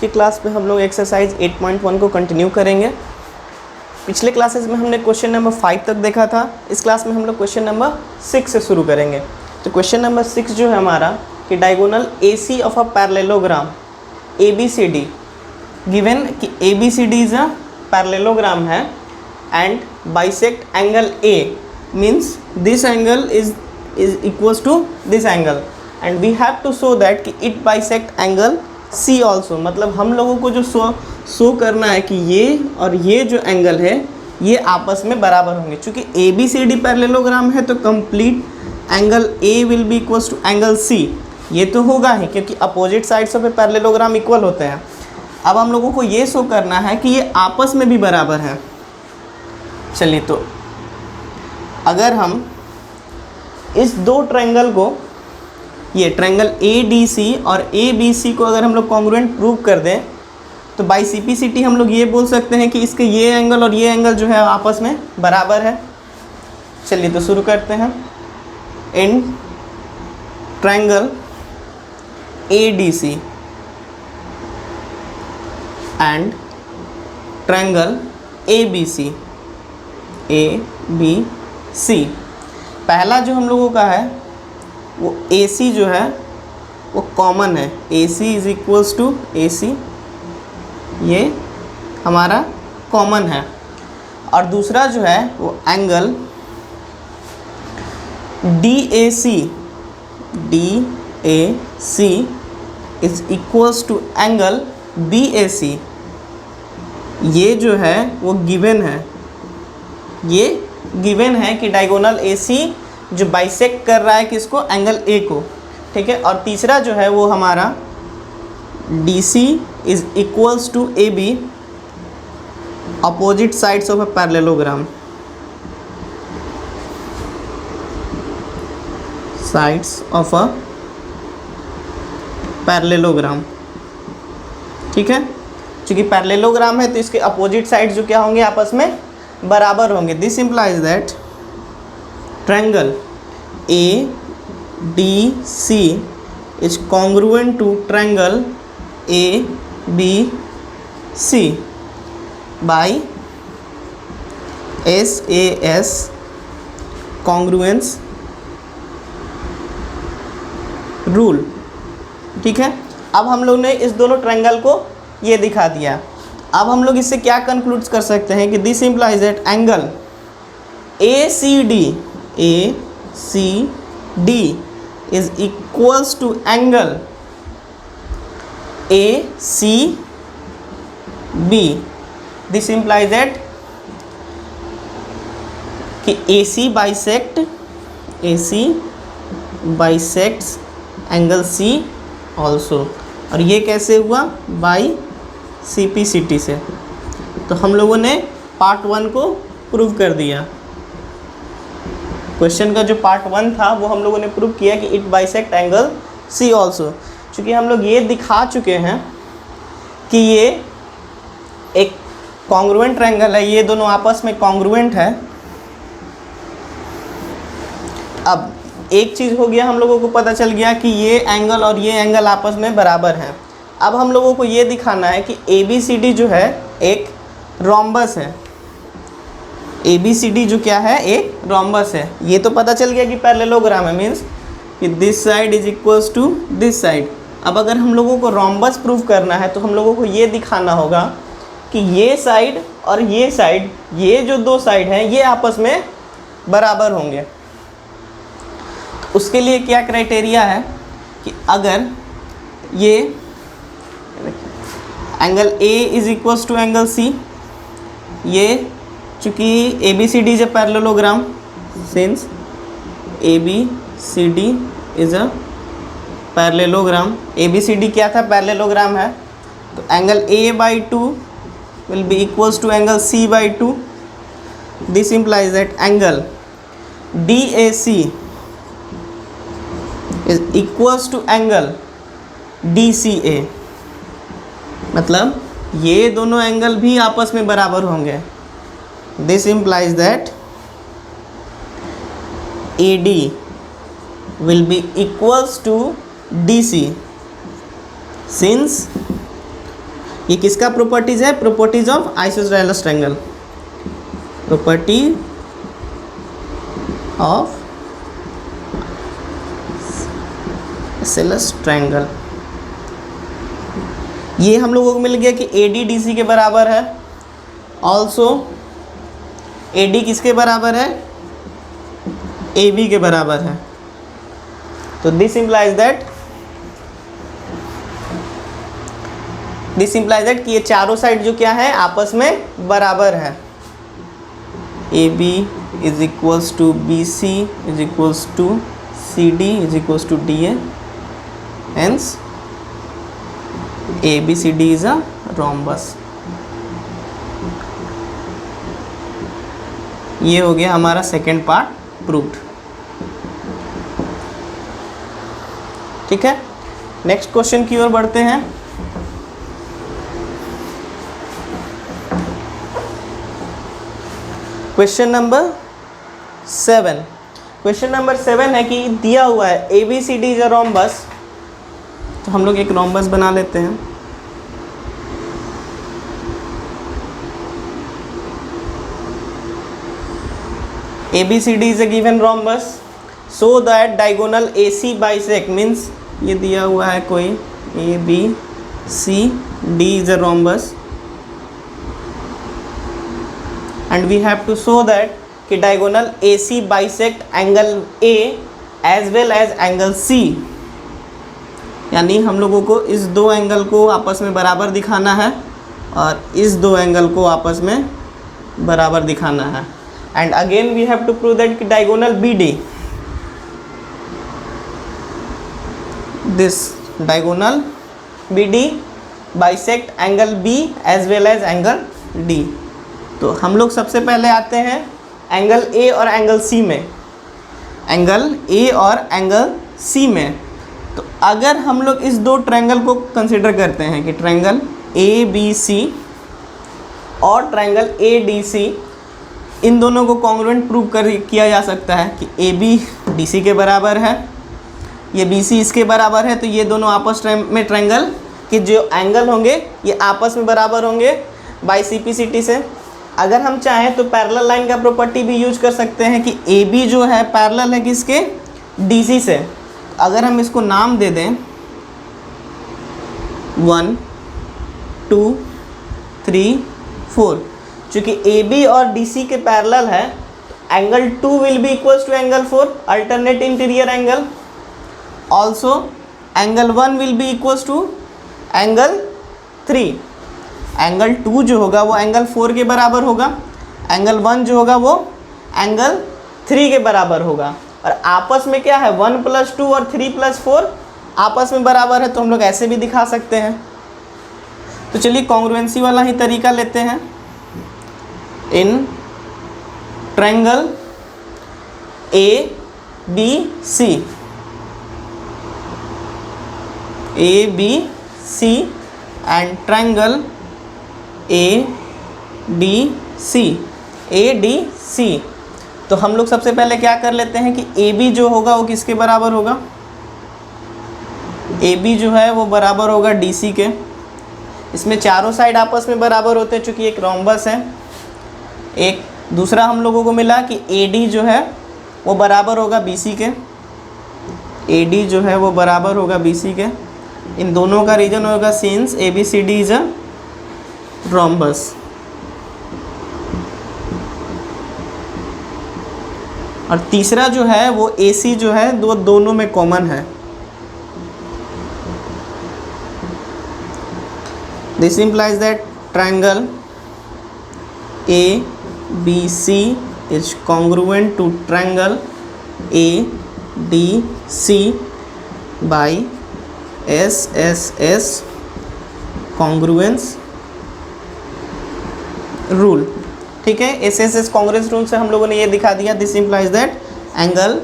की क्लास में हम लोग एक्सरसाइज 8.1 को कंटिन्यू करेंगे। पिछले क्लासेस में हमने क्वेश्चन नंबर 5 तक देखा था। इस क्लास में हम लोग क्वेश्चन नंबर 6 से शुरू करेंगे। तो क्वेश्चन नंबर 6 जो है हमारा कि diagonal AC of a parallelogram ABCD given कि ABCD इज अ पैरेललोग्राम है and bisect angle A means this angle is equals to this angle and we have to show that कि it bisect angle C also. मतलब हम लोगों को जो show करना है कि ये और ये जो एंगल है ये आपस में बराबर होंगे। चूँकि ABCD पैरेललोग्राम है तो complete angle A will be equals to angle C। ये तो होगा ही क्योंकि opposite sides of a parallelogram equal होते हैं। अब हम लोगों को ये शो करना है कि ये आपस में भी बराबर है। चलिए, तो अगर हम इस दो ट्रायंगल को, ये ट्रायंगल ADC और ABC को अगर हम लोग कॉन्ग्रुएंट प्रूव कर दें तो बाय CPCT हम लोग ये बोल सकते हैं कि इसके ये एंगल और ये एंगल जो है आपस में बराबर है। चलिए तो शुरू करते हैं। In triangle ADC and triangle ABC पहला जो हम लोगों का है वो AC जो है वो कॉमन है। AC is equals to AC, ये हमारा कॉमन है। और दूसरा जो है वो angle DAC is equals to angle BAC, ये जो है वो गिवन है। ये गिवन है कि डायगोनल AC जो बाइसेक्ट कर रहा है किसको, एंगल A को, ठीक है। और तीसरा जो है वो हमारा DC is equals to AB, opposite sides of a parallelogram, sides of a parallelogram, ठीक है। क्योंकि पैरेललोग्राम है तो इसके अपोजिट साइड्स जो क्या होंगे, आपस में बराबर होंगे। This implies that triangle ADC is congruent to triangle ABC by SAS congruence rule, ठीक है। अब हम लोग ने इस दोनों ट्रायंगल को ये दिखा दिया। अब हम लोग इससे क्या कंक्लूड कर सकते हैं कि this implies that angle ACD is equals to angle ACB. This implies that कि AC bisects angle C also। और ये कैसे हुआ, बाय CPCT से। तो हम लोगों ने पार्ट 1 को प्रूव कर दिया। क्वेश्चन का जो पार्ट 1 था वो हम लोगों ने प्रूव किया कि it bisect angle C also. चूँकि हम लोग ये दिखा चुके हैं कि ये एक कॉन्ग्रुएंट ट्रायंगल है, ये दोनों आपस में कॉन्ग्रुएंट है। अब एक चीज़ हो गया, हम लोगों को पता चल गया कि ये एंगल और ये एंगल आपस में बराबर हैं। अब हम लोगों को ये दिखाना है कि ABCD जो है एक रोम्बस है। ABCD जो क्या है, एक रोम्बस है। ये तो पता चल गया कि पैरेललोग्राम है, मीन्स कि this side is equals to this side. अब अगर हम लोगों को रोम्बस प्रूव करना है तो हम लोगों को ये दिखाना होगा कि ये साइड और ये साइड, ये जो दो साइड हैं ये आपस में बराबर होंगे। तो उसके लिए क्या क्राइटेरिया है कि अगर ये angle A is equals to angle C, ये चूँकि ABCD is a parallelogram, since ABCD is a parallelogram, ABCD क्या था, पैरेललोग्राम है। तो angle A/2 will be equals to angle C/2। This implies that angle DAC is equals to angle DCA। मतलब ये दोनों angle भी आपस में बराबर होंगे। This implies that AD will be equals to DC, since ये किसका प्रॉपर्टीज है? Properties of isosceles triangle, property of isosceles triangle. ये हम लोगों को मिल गया कि AD DC के बराबर है, ऑल्सो AD किसके बराबर है? AB के बराबर है। तो दिस इम्प्लाइज दैट कि ये चारों साइड जो क्या है आपस में बराबर है। AB is equals to BC is equals to CD is equals to DA, hence ABCD is a rhombus. ये हो गया हमारा सेकेंड पार्ट प्रूव्ड। ठीक है, नेक्स्ट क्वेश्चन की ओर बढ़ते हैं। Question number 7। क्वेश्चन नंबर 7 है कि दिया हुआ है ABCD इज अ रोम्बस। तो हम लोग एक रोम्बस बना लेते हैं। ABCD is a given rhombus so that diagonal AC bisect means ये दिया हुआ है कोई ABCD is a rhombus and we have to show that कि diagonal AC bisect angle A as well as angle C, यानी हम लोगों को इस दो एंगल को आपस में बराबर दिखाना है और इस दो एंगल को आपस में बराबर दिखाना है। And again we have to prove that diagonal BD, this diagonal BD bisect angle B as well as angle D। तो हम लोग सबसे पहले आते हैं एंगल A और एंगल C में, एंगल A और एंगल C में। तो अगर हम लोग इस दो ट्रायंगल को कंसिडर करते हैं कि ट्रायंगल ABC और ट्रायंगल ADC, इन दोनों को कॉन्ग्रुएंट प्रूव किया जा सकता है कि AB DC के बराबर है, ये BC इसके बराबर है। तो ये दोनों आपस में ट्रायंगल के जो एंगल होंगे ये आपस में बराबर होंगे बाय CPCT से। अगर हम चाहें तो पैरेलल लाइन का प्रॉपर्टी भी यूज कर सकते हैं कि AB जो है पैरेलल है किसके? DC से। अगर हम इसको नाम दे दें 1 2 3 4, चूँकि AB और DC के पैरेलल है, angle 2 will be equals to angle 4, alternate interior angle. Also angle 1 will be equals to angle 3। Angle 2 जो होगा वो एंगल 4 के बराबर होगा, एंगल 1 जो होगा वो एंगल 3 के बराबर होगा। और आपस में क्या है 1 + 2 और 3 + 4 आपस में बराबर है। तो हम लोग ऐसे भी दिखा सकते हैं। तो चलिए कॉन्ग्रुएंसी वाला ही तरीका लेते हैं। In triangle ABC and triangle ADC। तो हम लोग सबसे पहले क्या कर लेते हैं कि AB जो होगा वो किसके बराबर होगा? AB जो है वो बराबर होगा DC के। इसमें चारों साइड आपस में बराबर होते हैं चूँकि एक रोम्बस है। एक दूसरा हम लोगों को मिला कि AD जो है वो बराबर होगा BC के, AD जो है वो बराबर होगा BC के। इन दोनों का रीजन होगा since ABCD is a rhombus. और तीसरा जो है वो AC जो है वो दोनों में कॉमन है। This implies that triangle ABC is congruent to triangle ADC by SSS congruence rule। ठीक है, SSS congruence rule से हम लोगों ने ये दिखा दिया। दिस इम्प्लाइज दैट एंगल,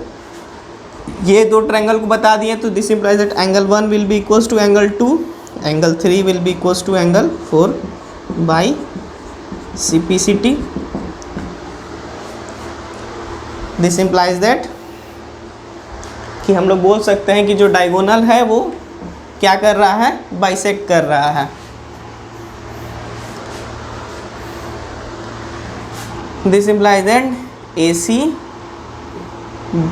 ये दो ट्रायंगल को बता दिए। तो this implies that angle 1 will be equals to angle 2, angle 3 will be equals to angle 4 by CPCT। This implies that कि हम लोग बोल सकते हैं कि जो डायगोनल है वो क्या कर रहा है? बाइसेक्ट कर रहा है। This implies that AC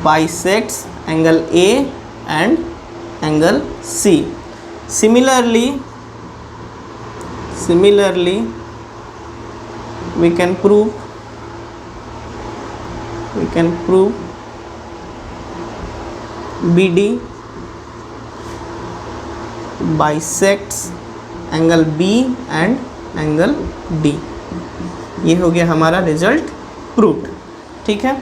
bisects angle A and angle C. Similarly we can prove BD bisects angle B and angle D. ये हो गया हमारा रिजल्ट प्रूव्ड। ठीक है,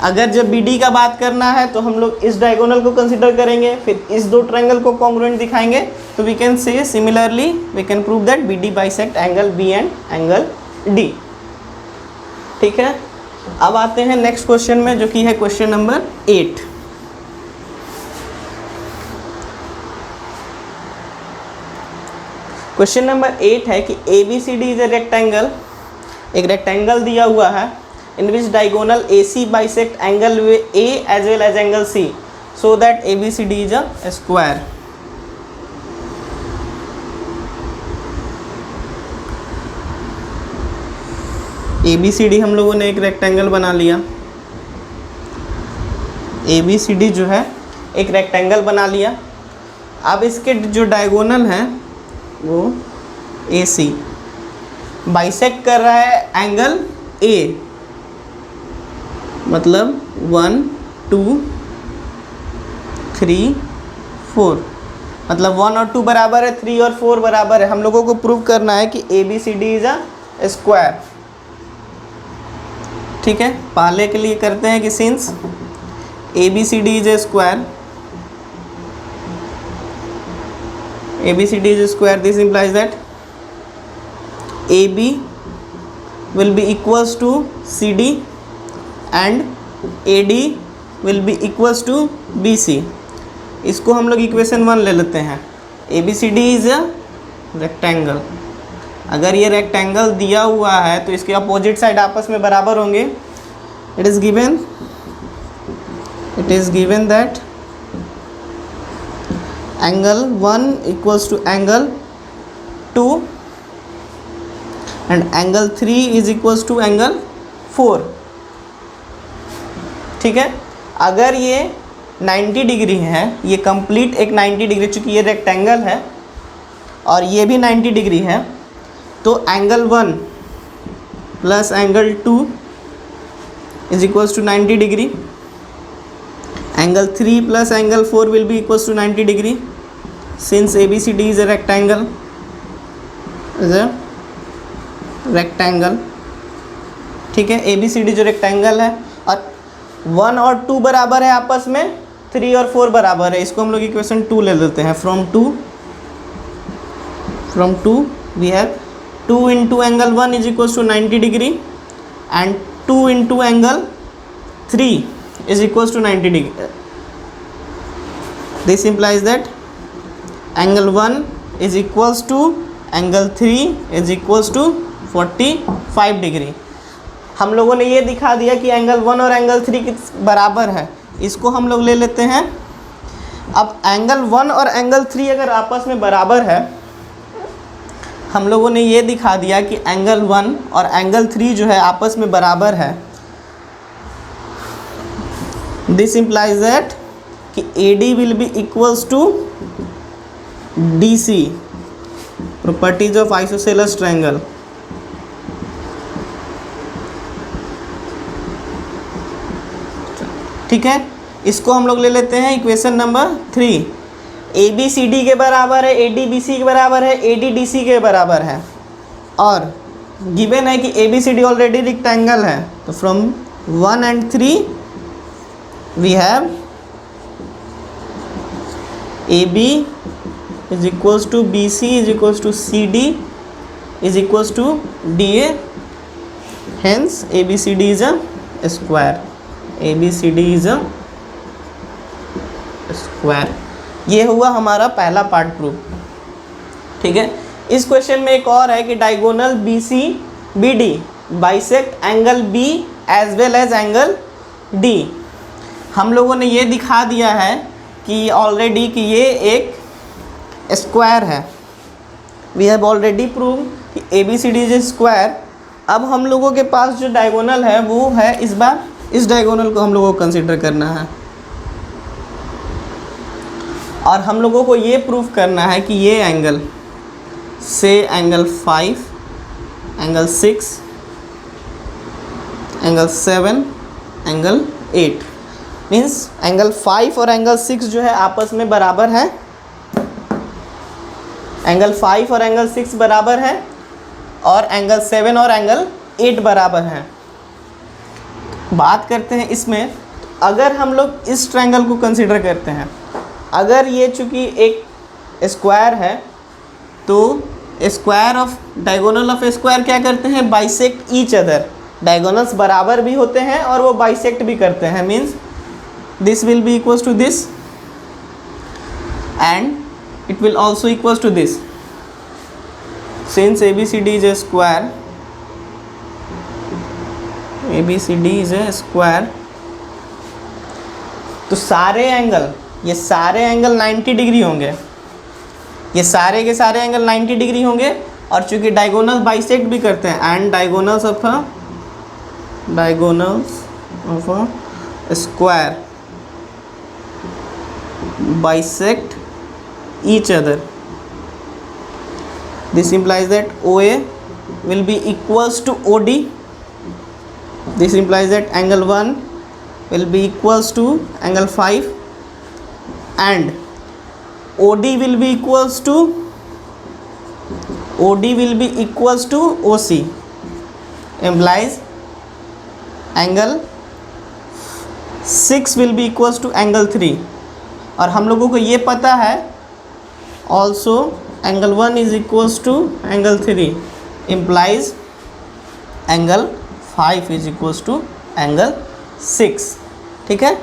अगर जब BD का बात करना है तो हम लोग इस डायगोनल को कंसिडर करेंगे, फिर इस दो ट्रायंगल को कॉन्ग्रुएंट दिखाएंगे, तो we can say similarly we can prove that BD bisect angle B and angle D। ठीक है, अब आते हैं नेक्स्ट क्वेश्चन में, जो कि है क्वेश्चन नंबर 8। क्वेश्चन नंबर 8 है कि ABCD इज ए रेक्टेंगल, एक रेक्टेंगल दिया हुआ है in which diagonal AC bisect angle A as well as angle C, so that ABCD is a square. ABCD हम लोगों ने एक रेक्टेंगल बना लिया, ABCD जो है एक रेक्टेंगल बना लिया। अब इसके जो डायगोनल हैं वो AC बाइसेक्ट कर रहा है एंगल A, मतलब 1 2 3 4, मतलब 1 और 2 बराबर है, 3 और 4 बराबर है। हम लोगों को प्रूव करना है कि ABCD इज अ स्क्वायर। ठीक है, पहले के लिए करते हैं कि since ABCD is A square, ABCD is a square, this implies that AB will be equals to CD and AD will be equals to BC। इसको हम लोग इक्वेशन 1 ले लेते हैं। ABCD is a rectangle, अगर ये रेक्टेंगल दिया हुआ है तो इसके अपोजिट साइड आपस में बराबर होंगे। It is given that angle 1 equals to angle 2 and angle 3 is equals to angle 4। ठीक है, अगर ये 90 डिग्री है, ये कंप्लीट एक 90 डिग्री, चूँकि ये रेक्टेंगल है और ये भी 90 डिग्री है, तो angle 1 plus angle 2 is equals to 90 degree, angle 3 plus angle 4 will be equals to 90 degree, since ABCD is a rectangle, ठीक है। ABCD जो रेक्टेंगल है और 1 और 2 बराबर है आपस में, 3 और 4 बराबर है, इसको हम लोग इक्वेशन 2 ले लेते हैं। From 2 we have 2 into angle 1 is equals to 90 degree and 2 into angle 3 is equals to 90 degree. This implies that angle 1 is equals to angle 3 is equals to 45 degree. हम लोगों ने ये दिखा दिया कि एंगल 1 और एंगल 3 के बराबर है, इसको हम लोग ले लेते हैं। अब एंगल 1 और एंगल 3 अगर आपस में बराबर है, हम लोगों ने ये दिखा दिया कि एंगल 1 और एंगल 3 जो है आपस में बराबर है। This implies that कि AD will be equals to DC, properties of isosceles triangle। ठीक है, इसको हम लोग ले लेते हैं इक्वेशन नंबर 3। ABCD के बराबर है, AD BC के बराबर है, AD DC के बराबर है, और गिवन है कि ABCD ऑलरेडी रेक्टेंगल है, तो from 1 and 3 we have AB is equals to BC is equals to CD is equals to DA, hence ABCD is a square, ABCD is a square। ये हुआ हमारा पहला पार्ट प्रूफ। ठीक है, इस question में एक और है कि diagonal BC BD bisect angle B as well as angle D। हम लोगों ने ये दिखा दिया है कि ऑलरेडी कि ये एक स्क्वायर है। वी हैव ऑलरेडी प्रूव कि ABCD इज ए स्क्वायर अब हम लोगों के पास जो डायगोनल है वो है, इस बार इस डायगोनल को हम लोगों को कंसिडर करना है और हम लोगों को ये प्रूफ करना है कि ये एंगल से angle 5, angle 6, angle 7, angle 8 means angle 5 और एंगल 6 जो है आपस में बराबर है। एंगल 5 और एंगल 6 बराबर है और एंगल 7 और एंगल 8 बराबर हैं। बात करते हैं इसमें, अगर हम लोग इस ट्रायंगल को कंसीडर करते हैं, अगर ये चूँकि एक स्क्वायर है तो square of diagonal of square क्या करते हैं, बाइसेक्ट ईच अदर। डायगोनल्स बराबर भी होते हैं और वो बाइसेक्ट भी करते हैं, means this will be equals to this and it will also equals to this. Since ABCD is a square, ABCD is a square, तो सारे एंगल, ये सारे एंगल 90 डिग्री होंगे, ये सारे के सारे एंगल 90 डिग्री होंगे और चूंकि डायगोनल बाइसेक्ट भी करते हैं and diagonals of a square bisect each other. This implies that OA will be equals to OD. This implies that angle 1 will be equals to angle 5 and OD will be equals to OC, implies angle 6 will be equals to angle 3 और हम लोगों को ये पता है also angle 1 is equals to angle 3 implies angle 5 is equals to angle 6. ठीक है,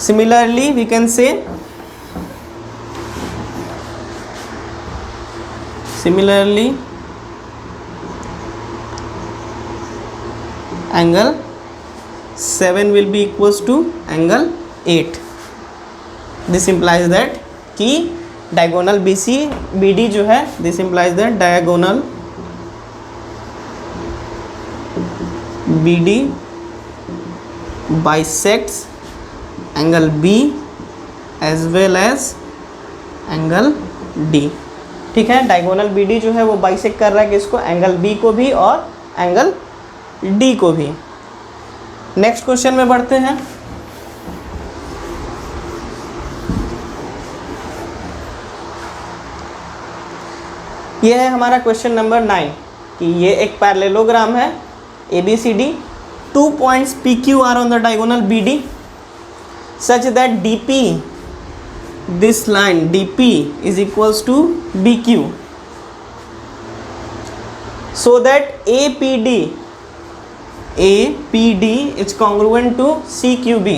similarly we can say angle 7 will be equals to angle 8. This implies that कि डायगोनल BD जो है, this implies that diagonal BD bisects angle B as well as angle D. ठीक है, diagonal BD जो है वो बाइसेक्ट कर रहा है किसको, एंगल B को भी और एंगल D को भी. नेक्स्ट क्वेश्चन में बढ़ते हैं. ये है हमारा क्वेश्चन नंबर 9 कि ये एक पैरेललोग्राम है ABCD. 2 points PQ are on the diagonal BD such that DP, this line DP is equals to BQ, so that APD is congruent to CQB.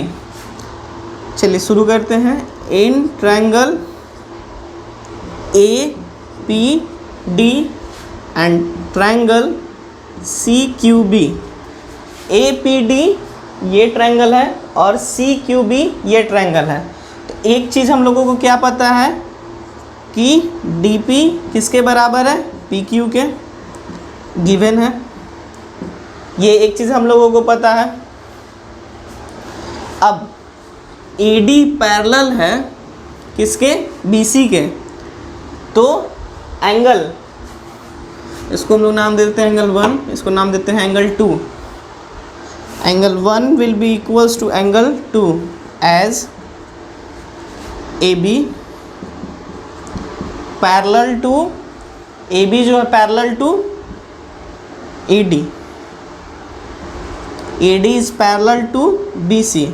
चलिए शुरू करते हैं. In triangle APD and triangle CQB, APD ये triangle है और CQB ये triangle है. तो एक चीज़ हम लोगों को क्या पता है कि DP किसके बराबर है, PQ के, गिवन है. ये एक चीज़ हम लोगों को पता है. अब AD पैरेलल है किसके, BC के. तो एंगल, इसको हम लोग नाम देते हैं एंगल 1, इसको नाम देते हैं angle 2. Angle 1 will be equals to angle 2 as AB parallel to, AB जो है parallel to AD, AD is parallel to BC.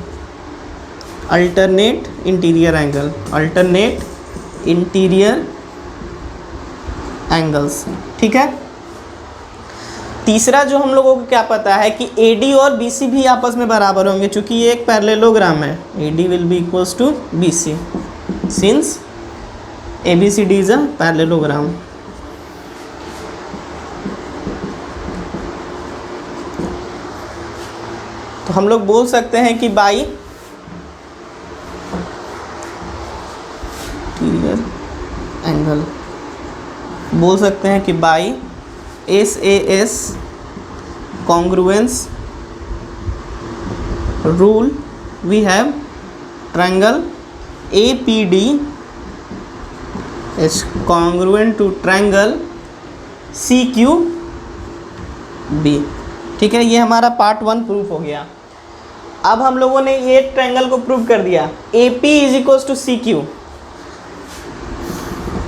Alternate interior angle, alternate interior angles. ठीक है. तीसरा जो हम लोगों को क्या पता है कि AD और BC भी आपस में बराबर होंगे क्योंकि ये एक पैरेललोग्राम है. AD will be equals to BC since ABCD is a parallelogram. तो हम लोग बोल सकते हैं कि बाई एंगल, बोल सकते हैं कि by SAS congruence rule we have triangle APD is congruent to triangle CQB। ठीक है, ये हमारा पार्ट 1 प्रूफ हो गया। अब हम लोगों ने ये ट्रायंगल को प्रूव कर दिया AP is equals to CQ।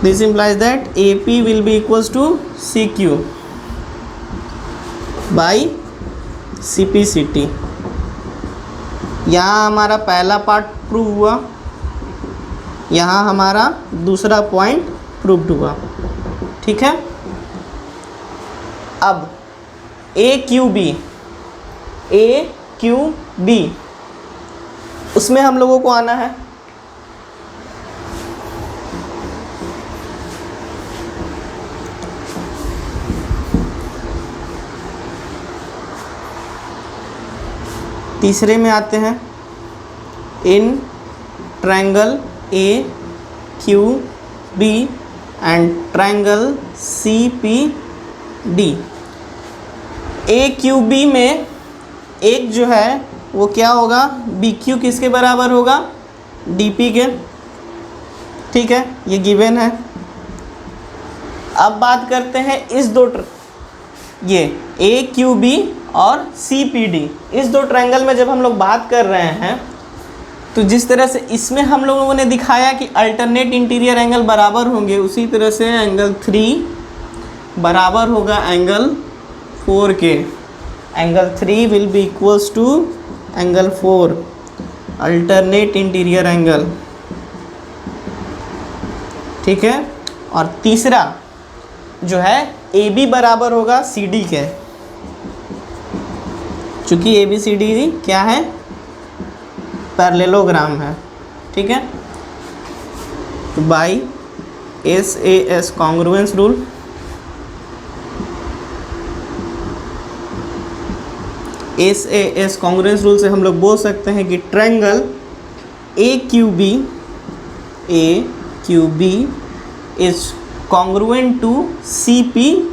This implies that AP will be equals to CQ by CPCT। यहाँ हमारा पहला पार्ट प्रूव हुआ, यहाँ हमारा दूसरा पॉइंट प्रूव्ड हुआ। ठीक है, अब AQB उसमें हम लोगों को आना है। तीसरे में आते हैं in triangle AQB and triangle CPD। AQB में एक जो है वो क्या होगा, BQ किसके बराबर होगा, DP के। ठीक है, ये गिवन है। अब बात करते हैं इस दो ये AQB और CPD, इस दो ट्रायंगल में जब हम लोग बात कर रहे हैं तो जिस तरह से इसमें हम लोगों ने दिखाया कि अल्टरनेट इंटीरियर एंगल बराबर होंगे, उसी तरह से एंगल 3 बराबर होगा एंगल 4 के। Angle 3 will be equals to angle 4 alternate interior angle. ठीक है, और तीसरा जो है AB बराबर होगा CD के, चूँकि ABCD क्या है, पैरेललोग्राम है। ठीक है, तो by SAS congruence rule SAS congruence rule से हम लोग बोल सकते हैं कि triangle AQB is congruent to CPD।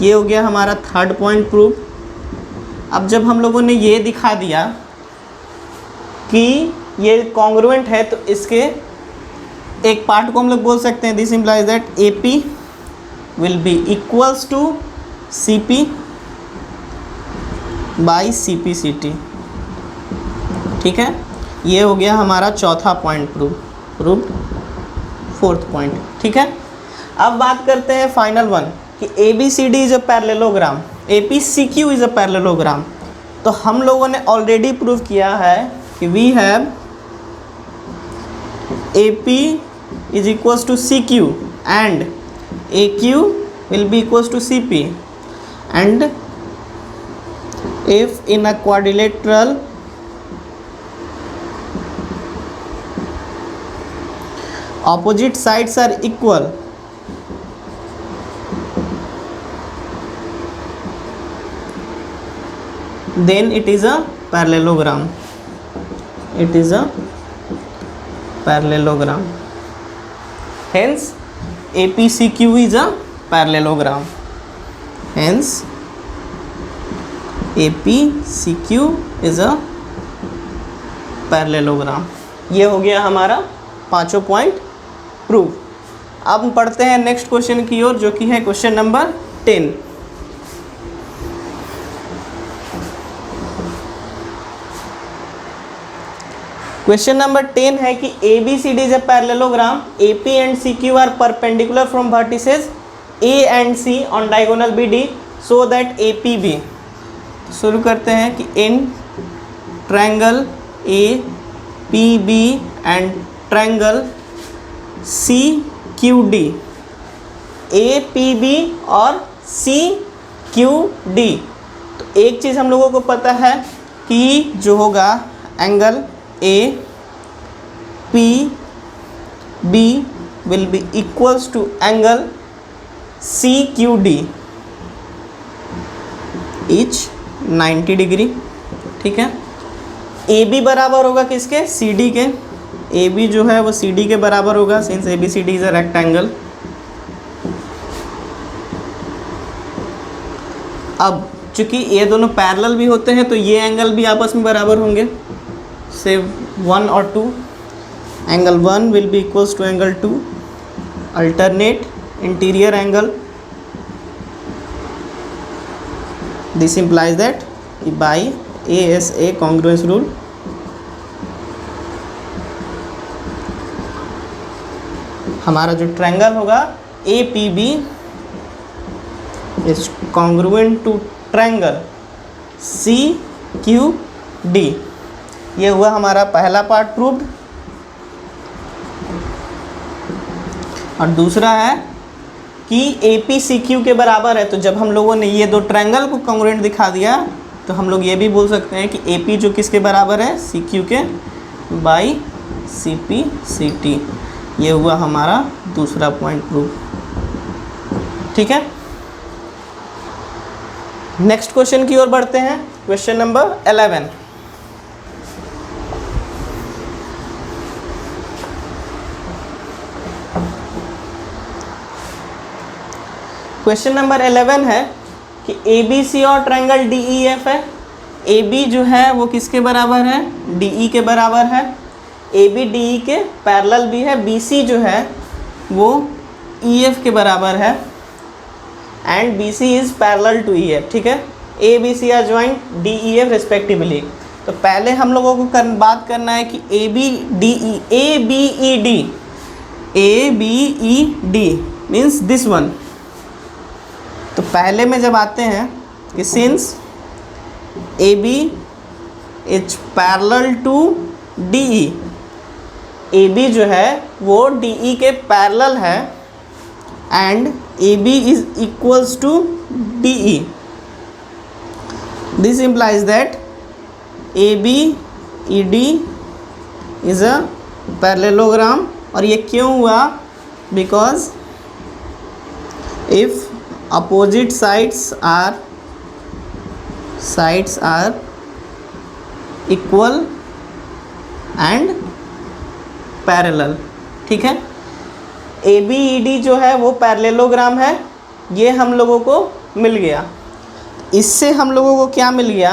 ये हो गया हमारा थर्ड पॉइंट प्रूफ। अब जब हम लोगों ने ये दिखा दिया कि ये कॉन्ग्रुएंट है, तो इसके एक पार्ट को हम लोग बोल सकते हैं this implies that AP will be equals to CP by CPCT। ठीक है, ये हो गया हमारा चौथा पॉइंट प्रूफ फोर्थ पॉइंट। ठीक है, अब बात करते हैं फाइनल वन कि ABCD is a parallelogram, APCQ is a parallelogram. तो हम लोगों ने ऑलरेडी प्रूव किया है कि we have AP is equals to CQ and AQ will be equals to CP, and if in a quadrilateral opposite sides are equal, then it is a parallelogram. It is a parallelogram. Hence APCQ is a parallelogram. Hence APCQ is a parallelogram। ये हो गया हमारा पांचों point prove. अब हम पढ़ते हैं next question की ओर, जो कि है क्वेश्चन नंबर 10। क्वेश्चन नंबर 10 है कि ABCD is a parallelogram, AP and CQ are perpendicular from vertices A and C on diagonal BD so that APB। शुरू करते हैं कि in triangle APB and triangle CQD, APB और CQD। तो एक चीज़ हम लोगों को पता है कि जो होगा angle APB will be equals to angle CQD each 90 degree. ठीक है, AB बराबर होगा किसके, CD के। AB जो है वो CD के बराबर होगा, since ABCD is a rectangle. अब चूंकि ये दोनों पैरेलल भी होते हैं तो ये एंगल भी आपस में बराबर होंगे, से 1 और 2, angle 1 will be equals to angle 2, alternate interior angle. This implies that by ASA congruence rule हमारा जो ट्रायंगल होगा APB is congruent to triangle CQD. ये हुआ हमारा पहला पार्ट प्रूव्ड. और दूसरा है कि APCQ के बराबर है. तो जब हम लोगों ने ये दो ट्रायंगल को कॉन्ग्रुएंट दिखा दिया तो हम लोग ये भी बोल सकते हैं कि AP जो किसके बराबर है, CQ के बाई CPCT. ये हुआ हमारा दूसरा पॉइंट प्रूव. ठीक है, नेक्स्ट क्वेश्चन की ओर बढ़ते हैं. Question number 11. क्वेश्चन नंबर 11 है कि ABC और ट्रायंगल DEF है. AB जो है वो किसके बराबर है, DE के बराबर है. AB DE के पैरेलल भी है. BC जो है वो EF के बराबर है and BC is parallel to EF. ठीक है, ABC are joint DEF respectively. तो पहले हम लोगों को बात करना है कि ABED मीन्स दिस वन. तो पहले में जब आते हैं कि since AB is parallel to DE, AB जो है वो DE के पैरेलल है and AB is equals to DE. This implies that ABED is a parallelogram. और ये क्यों हुआ, because if opposite sides are equal and parallel. ठीक है, ABED जो है वो पैरेललोग्राम है. ये हम लोगों को मिल गया. इससे हम लोगों को क्या मिल गया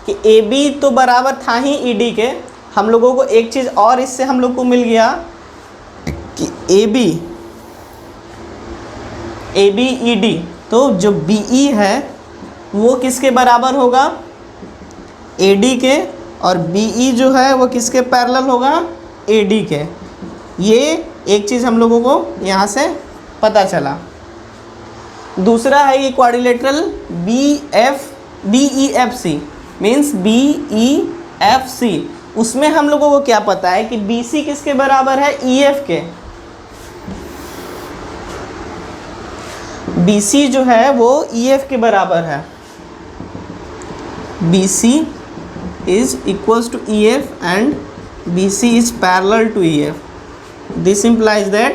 कि AB तो बराबर था ही ED के. हम लोगों को एक चीज़ और इससे हम लोग को मिल गया कि ABED तो जो BE है वो किसके बराबर होगा, AD के. और BE जो है वो किसके पैरेलल होगा, AD के. ये एक चीज़ हम लोगों को यहाँ से पता चला. दूसरा है ये क्वाड्रिलेटरल BEFC मीन्स BEFC. उसमें हम लोगों को क्या पता है कि BC किसके बराबर है, EF के. BC जो है वो EF के बराबर है. BC is equals to EF and BC is parallel to EF. This implies that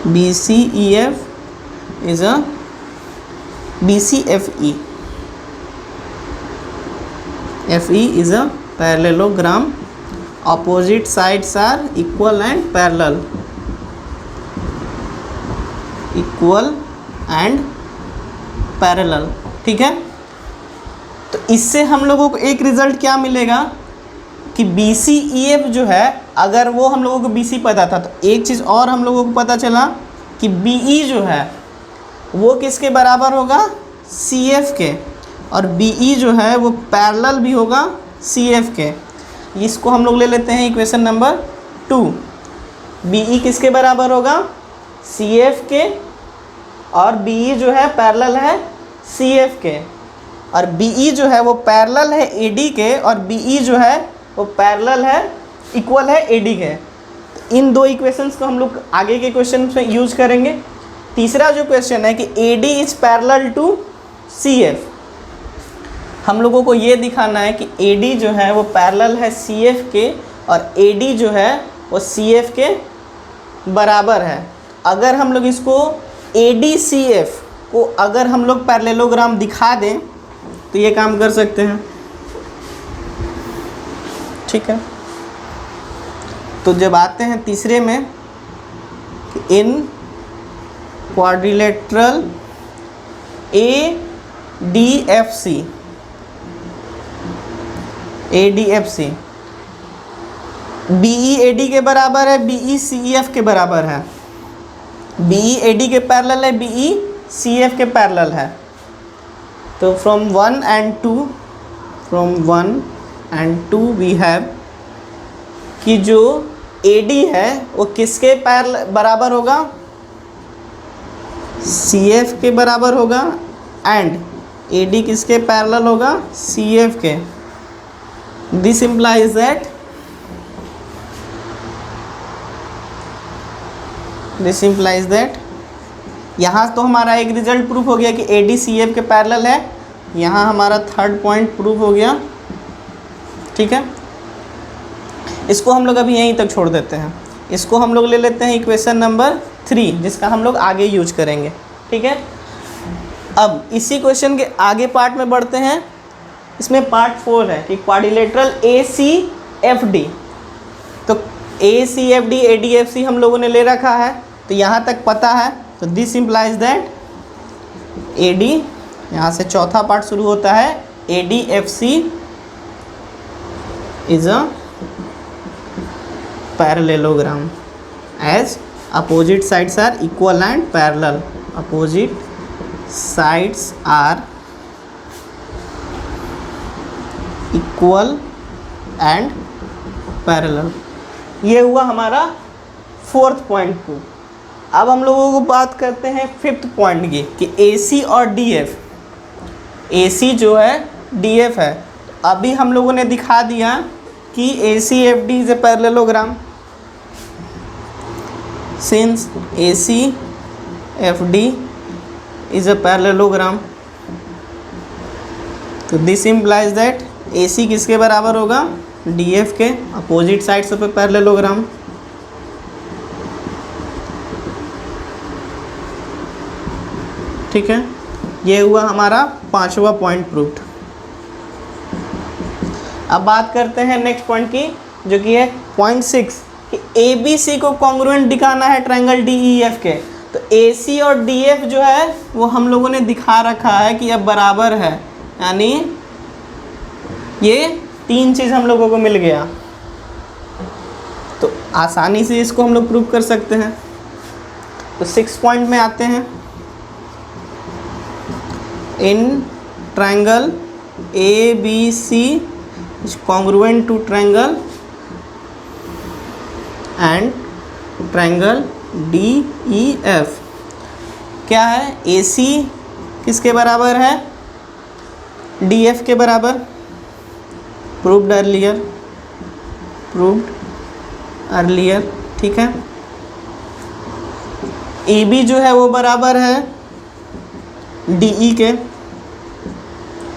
BCEF is a BCFE. FE is a parallelogram. Opposite sides are equal and parallel. Equal and parallel. ठीक है, तो इससे हम लोगों को एक result क्या मिलेगा कि BCEF जो है, अगर वो हम लोगों को BC पता था तो एक चीज़ और हम लोगों को पता चला कि BE जो है वो किसके बराबर होगा, CF के. और BE जो है वो पैरेलल भी होगा CF के. इसको हम लोग ले लेते हैं इक्वेशन नंबर 2. BE किसके बराबर होगा, CF के. और BE जो है पैरेलल है CF के. और BE जो है वो पैरेलल है AD के. और BE जो है वो पैरेलल है, इक्वल है AD के. तो इन दो इक्वेशंस को हम लोग आगे के क्वेश्चन में यूज करेंगे. तीसरा जो क्वेश्चन है कि AD is parallel to CF. हम लोगों को ये दिखाना है कि AD जो है वो पैरेलल है CF के और AD जो है वो CF के बराबर है. अगर हम लोग इसको ADCF को अगर हम लोग पैरेललोग्राम दिखा दें तो ये काम कर सकते हैं. ठीक है, तो जब आते हैं तीसरे में, इन क्वाड्रिलेटरल ADFC, ADFC BEAD के बराबर है, BECEF के बराबर है, BEAD के पैरेलल है, BECF के पैरेलल है। तो फ्रॉम 1 and 2 वी हैव कि जो AD है वो किसके बराबर होगा, CF के बराबर होगा, एंड AD किसके पैरेलल होगा, CF के। दिस इम्प्लाइज दैट यहाँ तो हमारा एक रिजल्ट प्रूफ हो गया कि AD CF के पैरेलल है, यहाँ हमारा थर्ड पॉइंट प्रूफ हो गया। ठीक है, इसको हम लोग अभी यहीं तक छोड़ देते हैं। इसको हम लोग ले लेते हैं इक्वेशन नंबर 3, जिसका हम लोग आगे यूज करेंगे। ठीक है, अब इसी क्वेश्चन के आगे पार्ट में बढ़ते हैं। इसमें पार्ट 4 है कि क्वाड्रिलेटरल ACFD। तो ACFD ADFC हम लोगों ने ले रखा है, तो यहाँ तक पता है। तो दिस इम्प्लाइज दैट AD, यहाँ से चौथा पार्ट शुरू होता है, ADFC is a parallelogram as opposite sides are equal and parallel. Opposite sides are equal and parallel. ये हुआ हमारा 4th पॉइंट को। अब हम लोगों को बात करते हैं 5th पॉइंट की कि AC और DF, AC जो है DF है। अभी हम लोगों ने दिखा दिया कि ACFD is a parallelogram. Since ACFD is a parallelogram, तो दिस implies that AC किसके बराबर होगा, DF के। Opposite sides of a parallelogram. ठीक है, ये हुआ हमारा 5वां पॉइंट प्रूव्ड। अब बात करते हैं नेक्स्ट पॉइंट की, जो कि है पॉइंट 6 कि ABC को कॉन्ग्रुएंट दिखाना है ट्रायंगल DEF के। तो AC और DF जो है वो हम लोगों ने दिखा रखा है कि अब बराबर है, यानी ये 3 चीज़ हम लोगों को मिल गया। तो आसानी से इसको हम लोग प्रूव कर सकते हैं। तो 6 पॉइंट में आते हैं। In triangle ABC is congruent to triangle and triangle DEF। क्या है, AC किसके बराबर है, DF के बराबर। Proved earlier. ठीक है, AB जो है वो बराबर है DE के।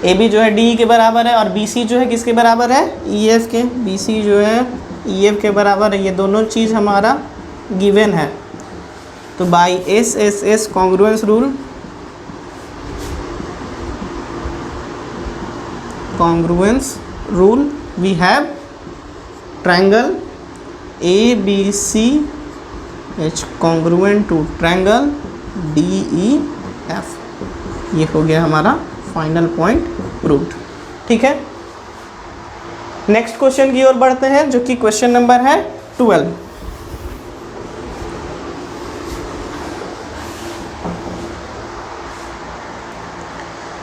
AB जो है DE के बराबर है, और BC जो है किसके बराबर है, EF के। BC जो है EF के बराबर है। ये दोनों चीज़ हमारा गिवन है। तो by SSS congruence rule we have triangle ABC is congruent to triangle DEF। ये हो गया हमारा फाइनल पॉइंट प्रूव्ड। ठीक है, नेक्स्ट क्वेश्चन की ओर बढ़ते हैं, जो कि क्वेश्चन नंबर है 12।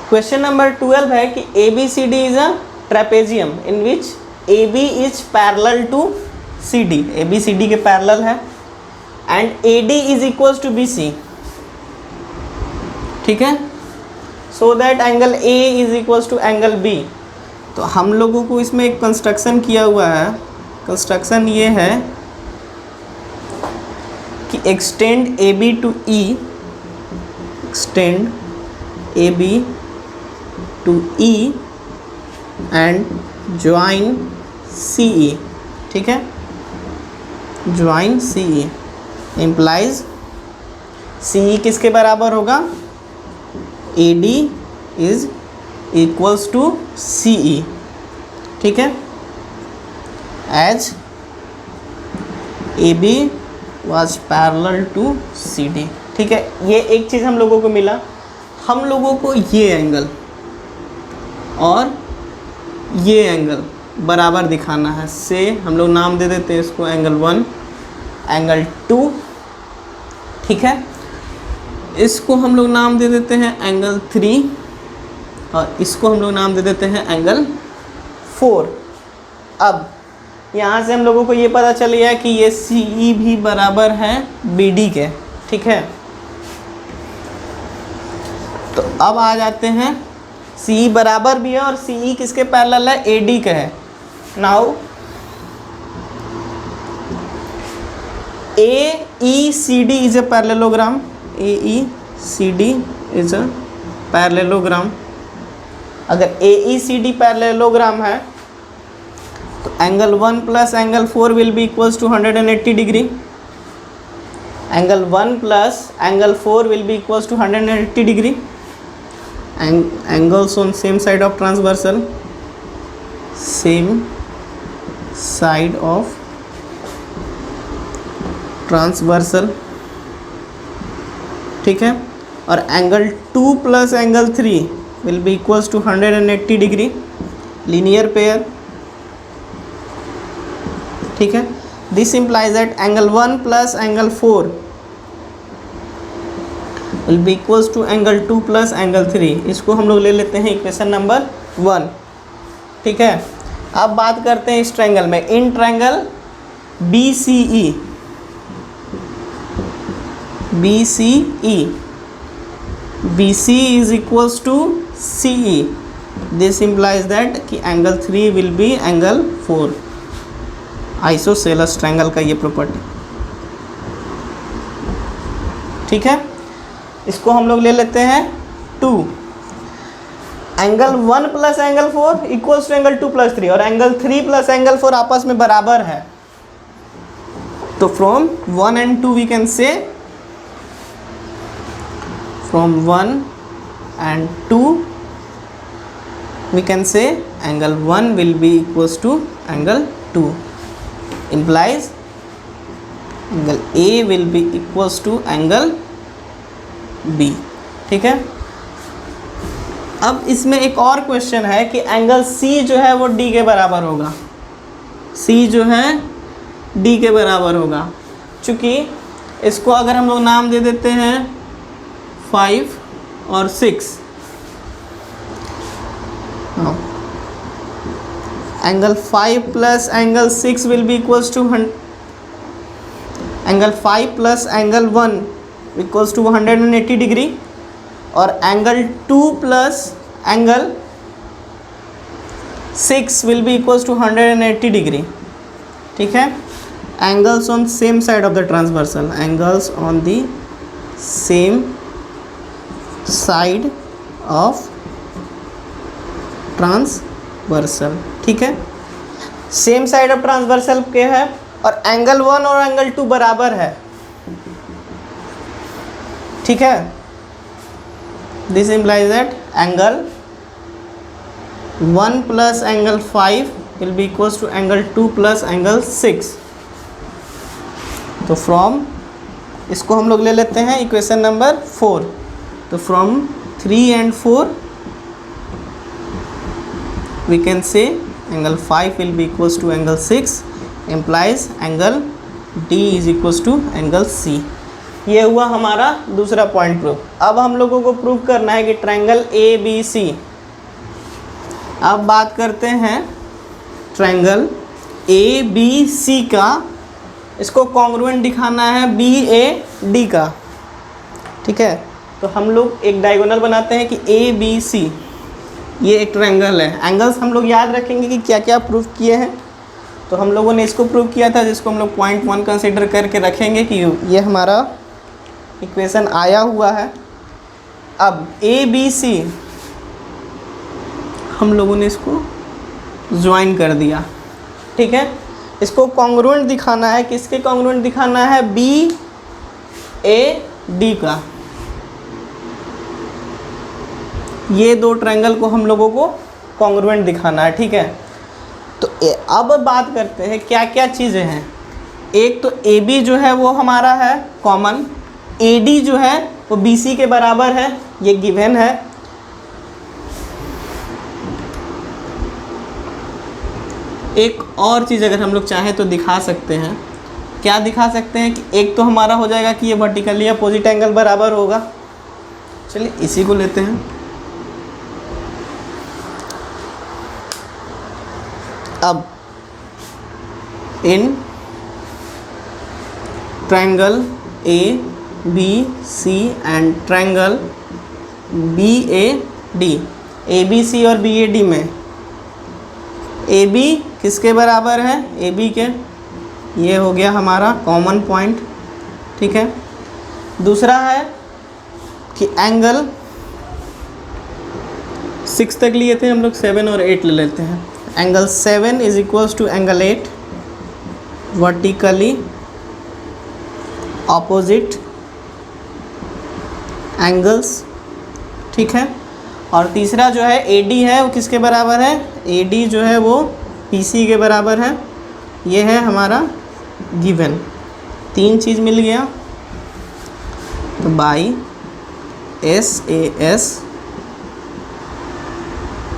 क्वेश्चन नंबर 12 है कि ABCD is a trapezium in which AB is parallel to CD। ABCD के पैरेलल है, and AD is equals to BC। ठीक है, so that angle A is equals to angle B। तो हम लोगों को इसमें एक कंस्ट्रक्शन किया हुआ है। कंस्ट्रक्शन ये है कि extend AB to E, extend AB to E and join CE। ठीक है, ज्वाइन CE इम्प्लाइज CE किसके बराबर होगा, AD is equals to CE। ठीक है, as AB was parallel to CD। ठीक है, ये एक चीज़ हम लोगों को मिला। हम लोगों को ये एंगल और ये एंगल बराबर दिखाना है, से हम लोग नाम दे देते हैं इसको एंगल 1, एंगल 2, ठीक है। इसको हम लोग नाम दे देते हैं एंगल 3 और इसको हम लोग नाम दे देते हैं एंगल 4। अब यहाँ से हम लोगों को ये पता चल गया कि ये CE भी बराबर है BD के, ठीक है। तो अब आ जाते हैं, CE बराबर भी है और CE किसके पैरेलल है, AD के है। Now AECD is a parallelogram, AECD is a parallelogram. अगर AECD पैरेललोग्राम है तो angle 1 plus angle 4 will be equals to 180 degree. Angle 1 plus angle 4 will be equals to 180 degree. Angles on same side of transversal, same side of transversal, ठीक है। और angle 2 plus angle 3 will be equals to 180 degree, linear pair, ठीक है। This implies that angle 1 plus angle 4 will be equals to angle 2 plus angle 3। इसको हम लोग ले लेते हैं इक्वेशन नंबर 1, ठीक है। अब बात करते हैं इस ट्रायंगल में, in triangle BCE, BC is equals to CE. This implies that कि angle 3 will be angle 4, isosceles triangle का ये प्रॉपर्टी, ठीक है। इसको हम लोग ले लेते हैं 2। Angle 1 plus angle 4 equals to angle 2 plus 3 और एंगल 3 प्लस एंगल 4 आपस में बराबर है। तो from 1 and 2 we can say, from 1 and 2 we can say angle 1 will be equals to angle 2, implies angle A will be equals to angle B, ठीक है। अब इसमें एक और क्वेश्चन है कि एंगल C जो है वो D के बराबर होगा, C जो है D के बराबर होगा। चूँकि इसको अगर हम लोग नाम दे देते हैं 5 और 6, angle 5 plus angle 6 will be equals to angle 5 plus angle 1 equals to 180 degree और angle 2 plus angle 6 will be equals to 180 degree, ठीक है। Angles on same side of the transversal, angles on the same side of transversal, ठीक है। Same side of transversal के है और angle 1 और angle 2 बराबर है, ठीक है। This implies that angle 1 plus angle 5 will be equals to angle 2 plus angle 6। तो फ्रॉम, इसको हम लोग ले लेते हैं इक्वेशन नंबर 4। तो from 3 and 4 we can say angle 5 will be equals to angle 6, implies angle D is equals to angle C। ये हुआ हमारा दूसरा पॉइंट प्रूफ। अब हम लोगों को प्रूव करना है कि ट्रायंगल ABC। अब बात करते हैं ट्रायंगल ABC का, इसको कॉन्ग्रुएंट दिखाना है BAD का, ठीक है। तो हम लोग एक डायगोनल बनाते हैं कि ABC ये एक ट्रायंगल है। एंगल्स हम लोग याद रखेंगे कि क्या क्या प्रूव किए हैं। तो हम लोगों ने इसको प्रूव किया था, जिसको हम लोग पॉइंट 1 कंसिडर करके रखेंगे कि ये हमारा इक्वेशन आया हुआ है। अब ABC हम लोगों ने इसको ज्वाइन कर दिया, ठीक है। इसको कॉन्ग्रुएंट दिखाना है, किसके कॉन्ग्रुएंट दिखाना है, BAD का। ये दो ट्रायंगल को हम लोगों को कॉन्ग्रुएंट दिखाना है, ठीक है। तो अब बात करते हैं क्या क्या चीज़ें हैं। एक तो AB जो है वो हमारा है कॉमन, AD जो है वो BC के बराबर है, ये गिवन है। एक और चीज़ अगर हम लोग चाहें तो दिखा सकते हैं, क्या दिखा सकते हैं कि एक तो हमारा हो जाएगा कि ये वर्टिकली अपोजिट एंगल बराबर होगा। चलिए इसी को लेते हैं। अब in triangle A B C and triangle B A D, A B C और बी ए डी में ए बी किसके बराबर है, ए बी के, ये हो गया हमारा कॉमन पॉइंट, ठीक है। दूसरा है कि एंगल 6 तक लिए थे हम लोग, 7 और 8 ले लेते हैं। Angle 7 is equals to angle 8 vertically opposite angles, ठीक है। और तीसरा जो है AD है वो किसके बराबर है, AD जो है वो PC के बराबर है। ये है हमारा गिवन, 3 चीज़ मिल गया। तो by SAS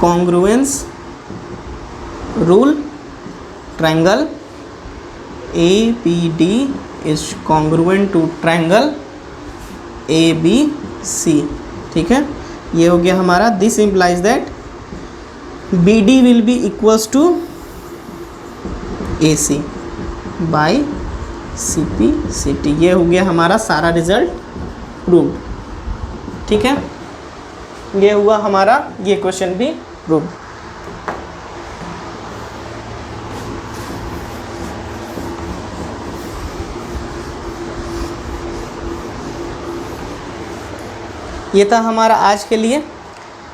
congruence rule triangle ABD is congruent to triangle ABC, ठीक है। ये हो गया हमारा, this implies that BD will be equals to AC by CP CT। ये हो गया हमारा सारा रिजल्ट प्रूव, ठीक है। ये हुआ हमारा ये क्वेश्चन भी प्रूव। ये था हमारा आज के लिए।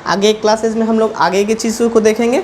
आगे क्लासेस में हम लोग आगे की चीज़ों को देखेंगे।